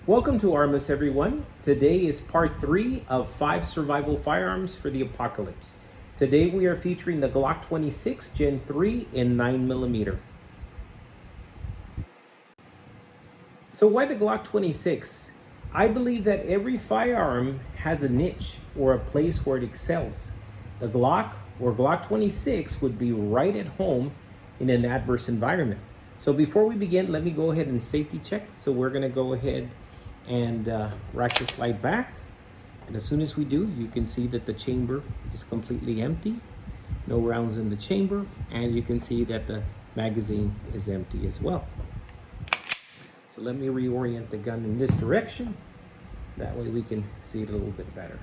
Welcome to Armless, everyone. Today is part 3 of 5 survival firearms for the apocalypse. Today we are featuring the Glock 26 Gen 3 in 9mm. So why the Glock 26? I believe that every firearm has a niche or a place where it excels. The Glock or Glock 26 would be right at home in an adverse environment. So before we begin, let me go ahead and safety check. So we're going to go ahead and rack the slide back. And as soon as we do, you can see that the chamber is completely empty. No rounds in the chamber. And you can see that the magazine is empty as well. So let me reorient the gun in this direction. That way we can see it a little bit better.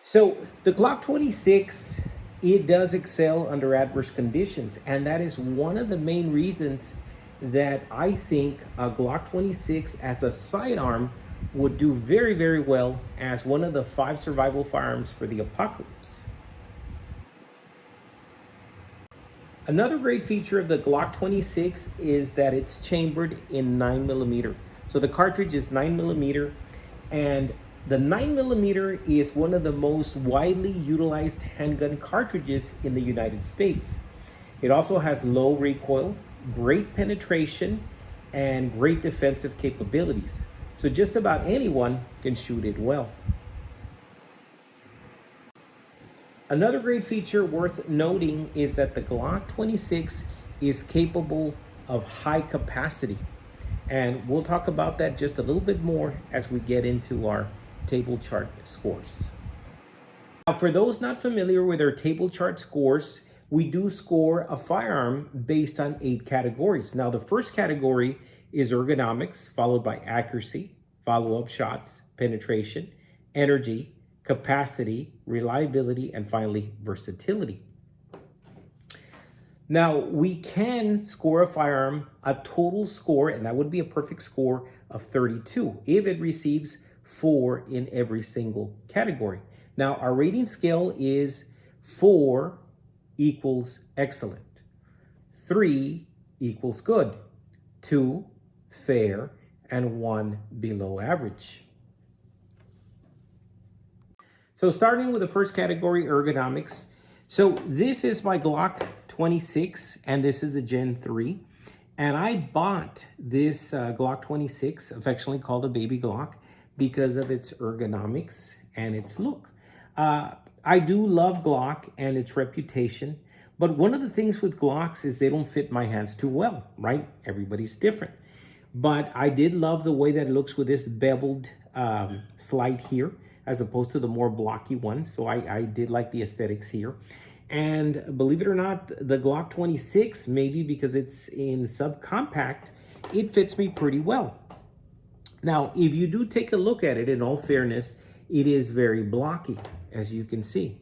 So the Glock 26, it does excel under adverse conditions. And that is one of the main reasons that I think a Glock 26 as a sidearm would do very, very well as one of the 5 survival firearms for the apocalypse. Another great feature of the Glock 26 is that it's chambered in 9mm. So the cartridge is 9mm, and the 9mm is one of the most widely utilized handgun cartridges in the United States. It also has low recoil, great penetration, and great defensive capabilities. So just about anyone can shoot it well. Another great feature worth noting is that the Glock 26 is capable of high capacity. And we'll talk about that just a little bit more as we get into our table chart scores. Now, for those not familiar with our table chart scores, we do score a firearm based on 8 categories. Now, the first category is ergonomics, followed by accuracy, follow-up shots, penetration, energy, capacity, reliability, and finally, versatility. Now, we can score a firearm a total score, and that would be a perfect score of 32 if it receives 4 in every single category. Now, our rating scale is 4 equals excellent, 3 equals good, 2 fair, and 1 below average. So starting with the first category, ergonomics. So this is my Glock 26, and this is a Gen 3. And I bought this Glock 26, affectionately called the Baby Glock, because of its ergonomics and its look. I do love Glock and its reputation, but one of the things with Glocks is they don't fit my hands too well, right? Everybody's different. But I did love the way that it looks with this beveled slide here, as opposed to the more blocky ones. So I did like the aesthetics here. And believe it or not, the Glock 26, maybe because it's in subcompact, it fits me pretty well. Now, if you do take a look at it, in all fairness, it is very blocky, as you can see.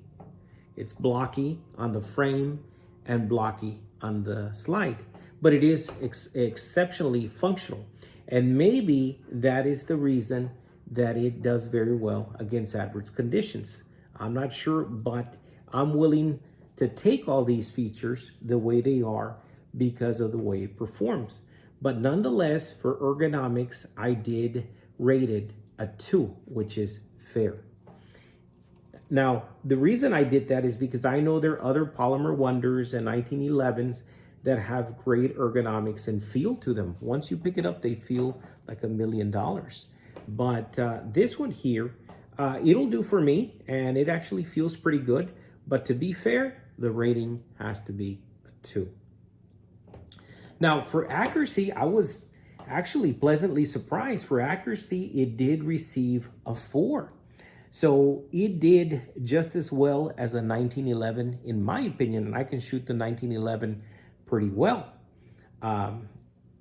It's blocky on the frame and blocky on the slide, but it is exceptionally functional. And maybe that is the reason that it does very well against adverse conditions. I'm not sure, but I'm willing to take all these features the way they are because of the way it performs. But nonetheless, for ergonomics, I did rate it a 2, which is fair. Now, the reason I did that is because I know there are other Polymer Wonders and 1911s that have great ergonomics and feel to them. Once you pick it up, they feel like $1 million. But this one here, it'll do for me, and it actually feels pretty good. But to be fair, the rating has to be a 2. Now, for accuracy, I was actually pleasantly surprised. For accuracy, it did receive a 4. So it did just as well as a 1911, in my opinion, and I can shoot the 1911 pretty well,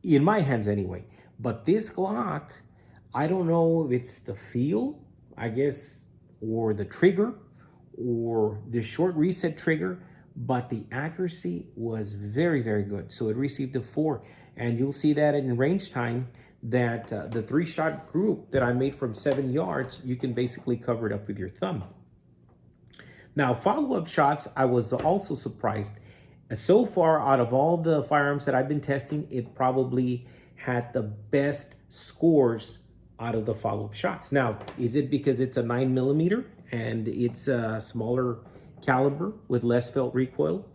in my hands anyway. But this Glock, I don't know if it's the feel, I guess, or the trigger, or the short reset trigger, but the accuracy was very, very good. So it received a 4. And you'll see that in range time, that the 3-shot group that I made from 7 yards, you can basically cover it up with your thumb. Now, follow-up shots, I was also surprised. So far, out of all the firearms that I've been testing, it probably had the best scores out of the follow-up shots. Now, is it because it's a 9mm and it's a smaller caliber with less felt recoil?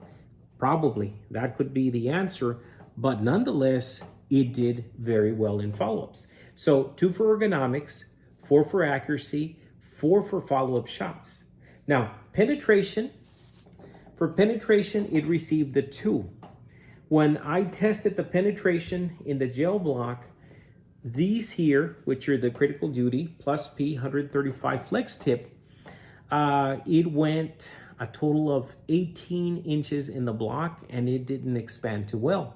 Probably. That could be the answer, but nonetheless, it did very well in follow-ups. So 2 for ergonomics, 4 for accuracy, 4 for follow-up shots. Now, penetration. For penetration, it received a 2. When I tested the penetration in the gel block, these here, which are the critical duty plus P 135 flex tip, it went a total of 18 inches in the block and it didn't expand too well.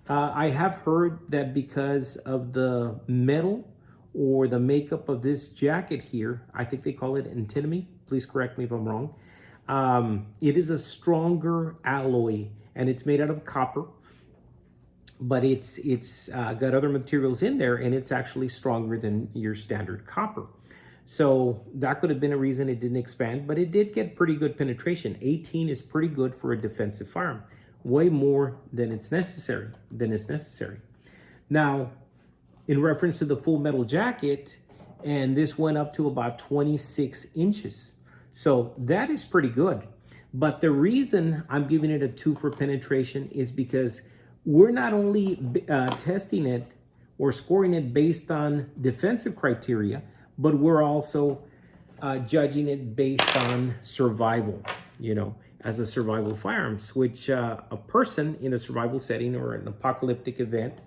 I have heard that because of the metal or the makeup of this jacket here, I think they call it antimony, please correct me if I'm wrong. It is a stronger alloy and it's made out of copper, but it's got other materials in there and it's actually stronger than your standard copper. So that could have been a reason it didn't expand, but it did get pretty good penetration. 18 is pretty good for a defensive firearm, way more than is necessary. Now, in reference to the full metal jacket, and this went up to about 26 inches. So that is pretty good. But the reason I'm giving it a 2 for penetration is because we're not only testing it or scoring it based on defensive criteria, but we're also judging it based on survival, as a survival firearms, which a person in a survival setting or an apocalyptic event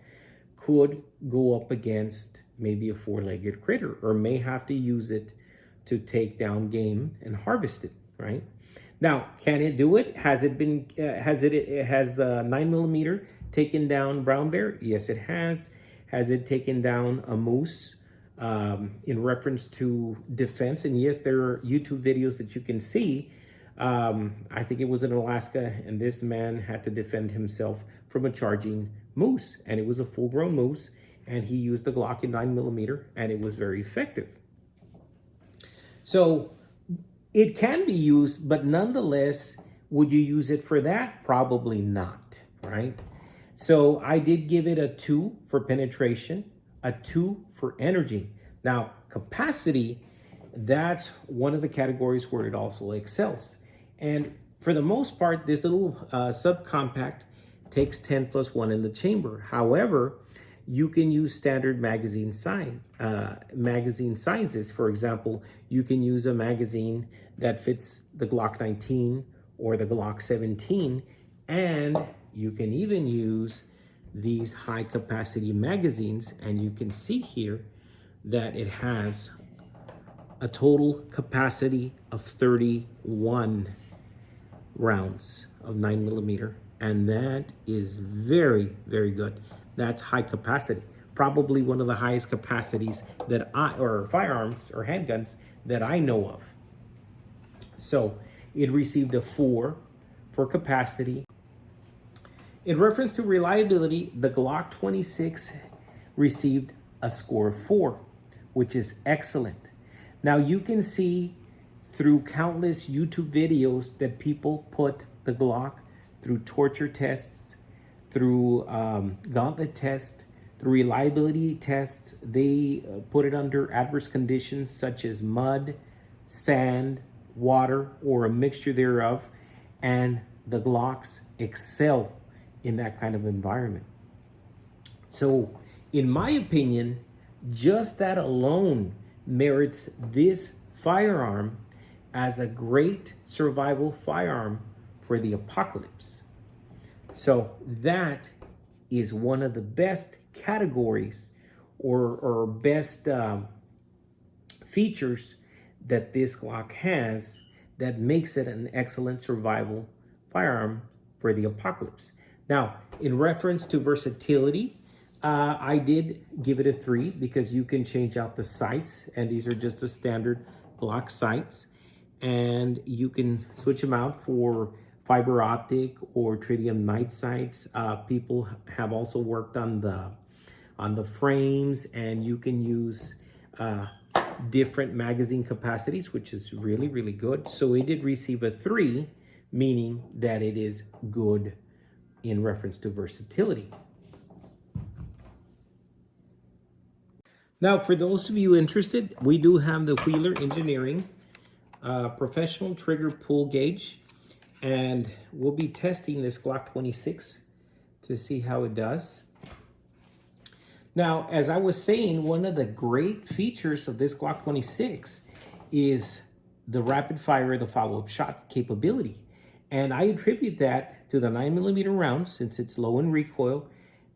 could go up against maybe a 4-legged critter or may have to use it to take down game and harvest it, right? Now, can it do it? Has 9mm taken down brown bear? Yes, it has. Has it taken down a moose? In reference to defense, and yes, there are YouTube videos that you can see. I think it was in Alaska, and this man had to defend himself from a charging moose, and it was a full-grown moose, and he used the Glock in 9mm, and it was very effective. So it can be used, but nonetheless, would you use it for that? Probably not, right? So I did give it a 2 for penetration, a 2 for energy. Now, capacity, that's one of the categories where it also excels. And for the most part, this little subcompact takes 10 plus 1 in the chamber. However, you can use standard magazine sizes. For example, you can use a magazine that fits the Glock 19 or the Glock 17, and you can even use these high capacity magazines, and you can see here that it has a total capacity of 31 rounds of 9mm, and that is very, very good. That's high capacity, probably one of the highest capacities that or firearms or handguns that I know of. So it received a 4 for capacity. In reference to reliability, the Glock 26 received a score of 4, which is excellent. Now you can see through countless YouTube videos that people put the Glock through torture tests, through gauntlet tests, through reliability tests. They put it under adverse conditions such as mud, sand, water, or a mixture thereof, and the Glocks excel in that kind of environment. So in my opinion, just that alone merits this firearm as a great survival firearm for the apocalypse. So that is one of the best categories or best features that this Glock has that makes it an excellent survival firearm for the apocalypse. Now, in reference to versatility, I did give it a 3 because you can change out the sights, and these are just the standard Glock sights, and you can switch them out for fiber optic or tritium night sights. People have also worked on the frames, and you can use different magazine capacities, which is really, really good. So it did receive a 3, meaning that it is good in reference to versatility. Now, for those of you interested, we do have the Wheeler Engineering professional trigger pull gauge, and we'll be testing this Glock 26 to see how it does. Now, as I was saying, one of the great features of this Glock 26 is the rapid fire, the follow-up shot capability. And I attribute that to the 9mm round, since it's low in recoil,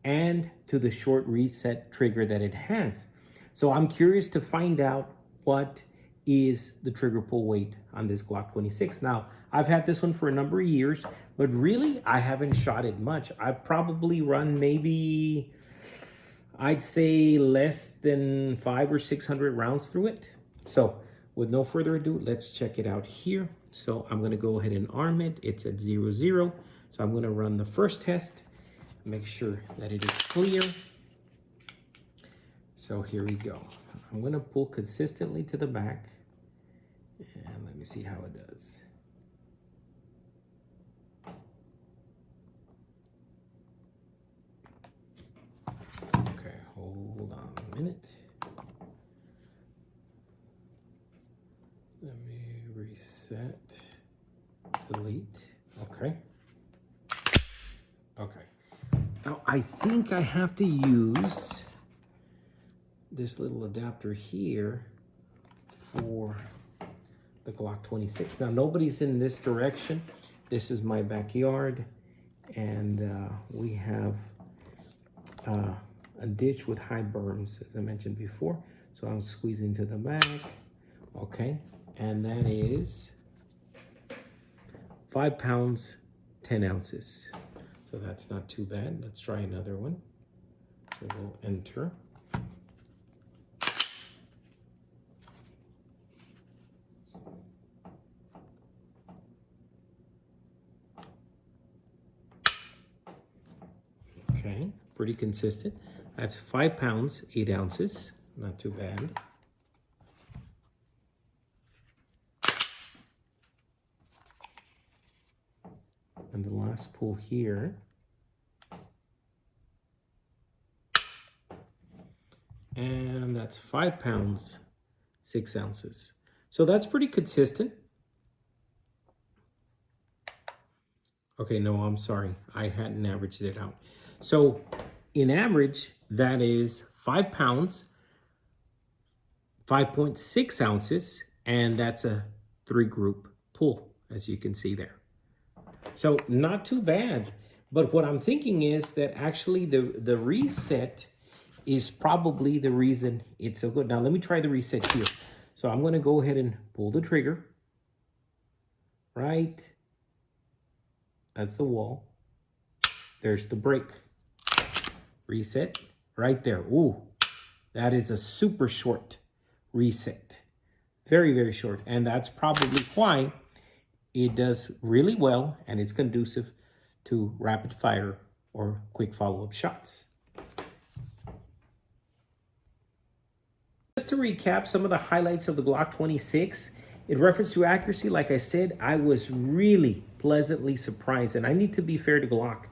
and to the short reset trigger that it has. So I'm curious to find out what is the trigger pull weight on this Glock 26. Now, I've had this one for a number of years, but really I haven't shot it much. I've probably run maybe, I'd say less than 500 or 600 rounds through it. So with no further ado, let's check it out here. So I'm gonna go ahead and arm it. It's at 0-0. So I'm gonna run the first test, make sure that it is clear. So here we go. I'm gonna pull consistently to the back, and let me see how it does. Okay, hold on a minute. Let me reset, delete, okay. Okay, now I think I have to use this little adapter here for the Glock 26. Now, nobody's in this direction. This is my backyard, and we have a ditch with high berms, as I mentioned before. So I'm squeezing to the back. Okay, and that is 5 pounds, 10 ounces. So that's not too bad. Let's try another one. So we'll enter. Okay, pretty consistent. That's 5 pounds, 8 ounces. Not too bad. And the last pull here. And that's 5 pounds, 6 ounces. So that's pretty consistent. Okay, no, I'm sorry. I hadn't averaged it out. So in average, that is 5 pounds, 5.6 ounces, and that's a 3-group pull, as you can see there. So not too bad. But what I'm thinking is that actually the reset is probably the reason it's so good. Now let me try the reset here. So I'm gonna go ahead and pull the trigger, right? That's the wall. There's the brake. Reset right there. Ooh, that is a super short reset. Very, very short. And that's probably why it does really well and it's conducive to rapid fire or quick follow-up shots. Just to recap some of the highlights of the Glock 26, in reference to accuracy, like I said, I was really pleasantly surprised. And I need to be fair to Glock.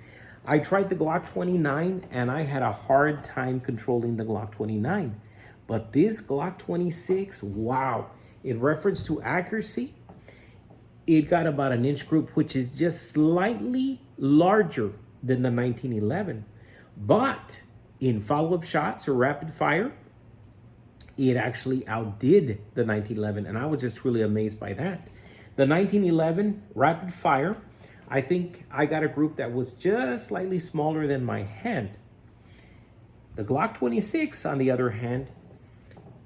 I tried the Glock 29 and I had a hard time controlling the Glock 29. But this Glock 26, wow. In reference to accuracy, it got about an inch group, which is just slightly larger than the 1911. But in follow-up shots or rapid fire, it actually outdid the 1911. And I was just really amazed by that. The 1911 rapid fire, I think I got a group that was just slightly smaller than my hand. The Glock 26, on the other hand,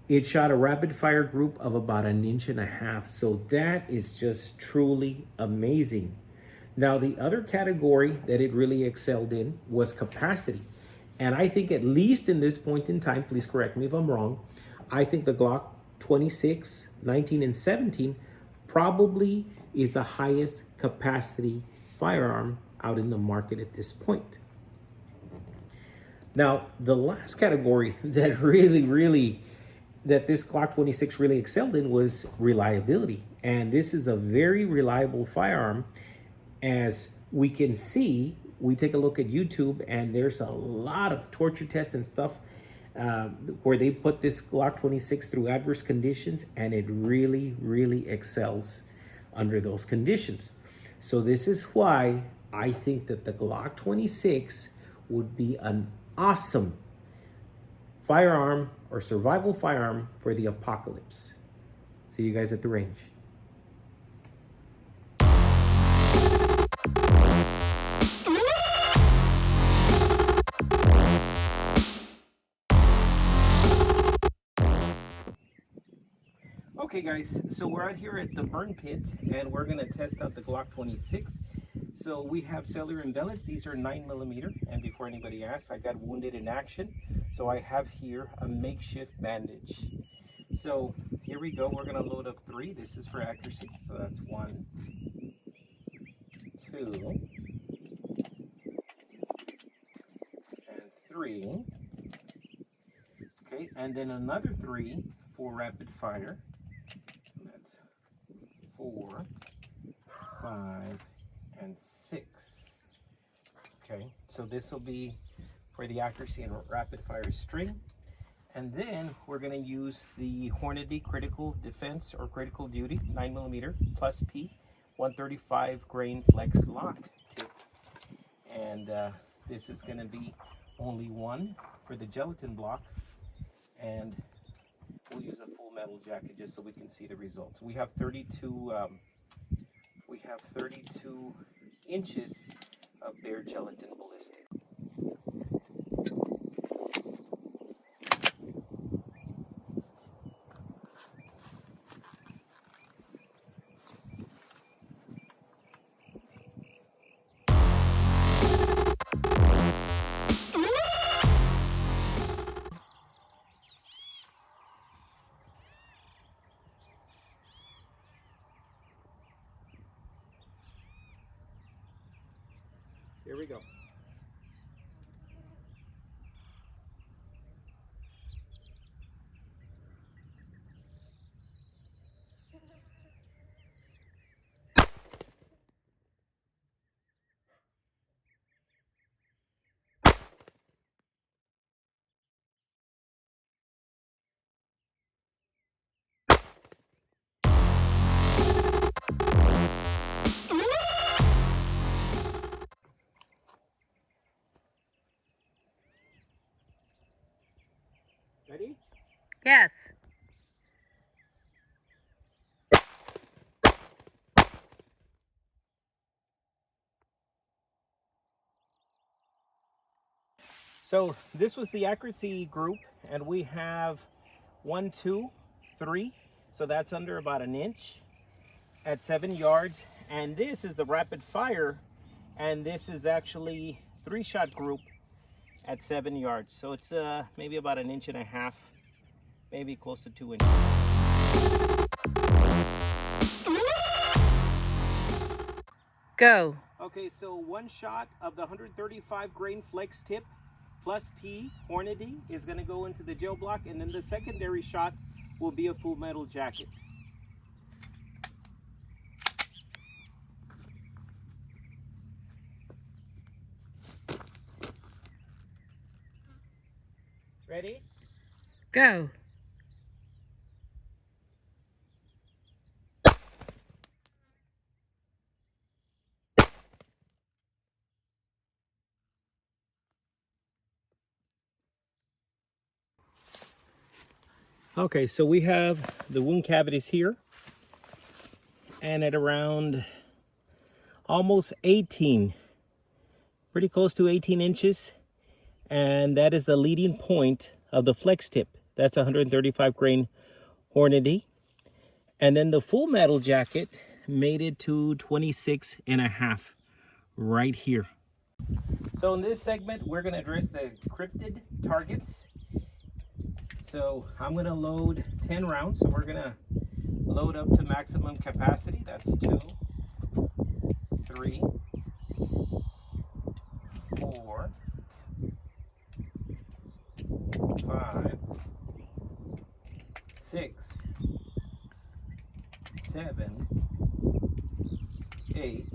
it shot a rapid fire group of about 1.5 inches. So that is just truly amazing. Now, the other category that it really excelled in was capacity. And I think at least in this point in time, please correct me if I'm wrong, I think the Glock 26, 19, and 17 probably is the highest capacity firearm out in the market at this point. Now, the last category that that this Glock 26 really excelled in was reliability. And this is a very reliable firearm. As we can see, we take a look at YouTube and there's a lot of torture tests and stuff where they put this Glock 26 through adverse conditions, and it really, really excels under those conditions. So this is why I think that the Glock 26 would be an awesome firearm or survival firearm for the apocalypse. See you guys at the range. Okay guys, so we're out here at the burn pit and we're gonna test out the Glock 26. So we have cellular and bellet. These are 9mm, and before anybody asks, I got wounded in action. So I have here a makeshift bandage. So here we go, we're gonna load up 3. This is for accuracy. So that's 1, 2, and 3. Okay, and then another 3 for rapid fire. That's 4, 5, and 6. Okay, so this will be for the accuracy and rapid fire string. And then we're going to use the Hornady Critical Defense or Critical Duty 9mm plus P 135 grain flex lock tip. And this is going to be only 1 for the gelatin block. And we'll use a full metal jacket just so we can see the results. We have 32 inches of bare gelatin ballistic. Here we go. Ready? Yes. So this was the accuracy group, and we have 1, 2, 3. So that's under about an inch at 7 yards. And this is the rapid fire, and this is actually 3-shot group at 7 yards. So it's maybe about an inch and a half, maybe close to 2 inches. Go. Okay, so 1 shot of the 135 grain flex tip plus P Hornady is going to go into the gel block, and then the secondary shot will be a full metal jacket. Ready? Go. Okay, so we have the wound cavities here, and at around almost 18, pretty close to 18 inches, and that is the leading point of the flex tip. That's 135 grain Hornady. And then the full metal jacket made it to 26 and a half right here. So in this segment, we're going to address the cryptid targets. So I'm going to load 10 rounds. So we're going to load up to maximum capacity. That's 2, 3, 4, 5, 6, 7, 8,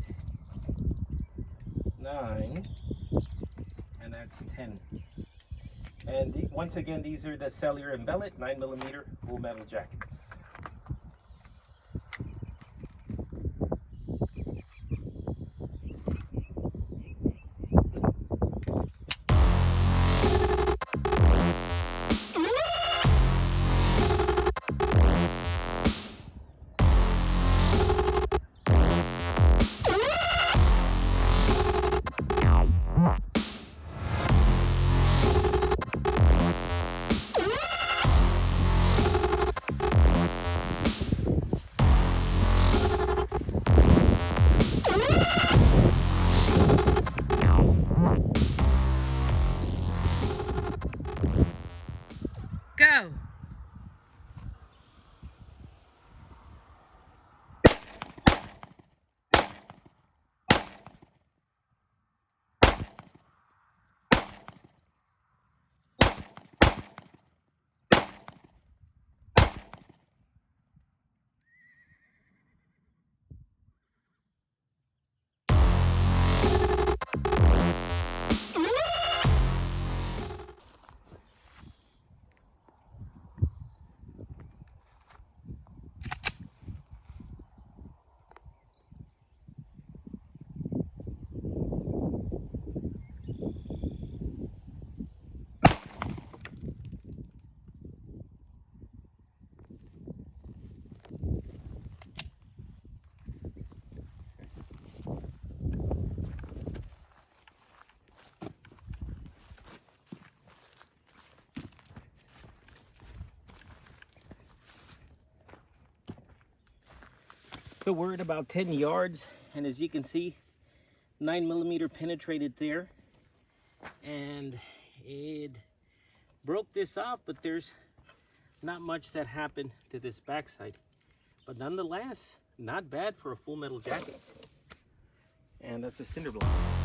9, and that's 10. And once again, these are the cellular and bellet 9mm full metal jackets. Go. So we're at about 10 yards, and as you can see, 9mm penetrated there, and it broke this off, but there's not much that happened to this backside. But nonetheless, not bad for a full metal jacket. And that's a cinder block.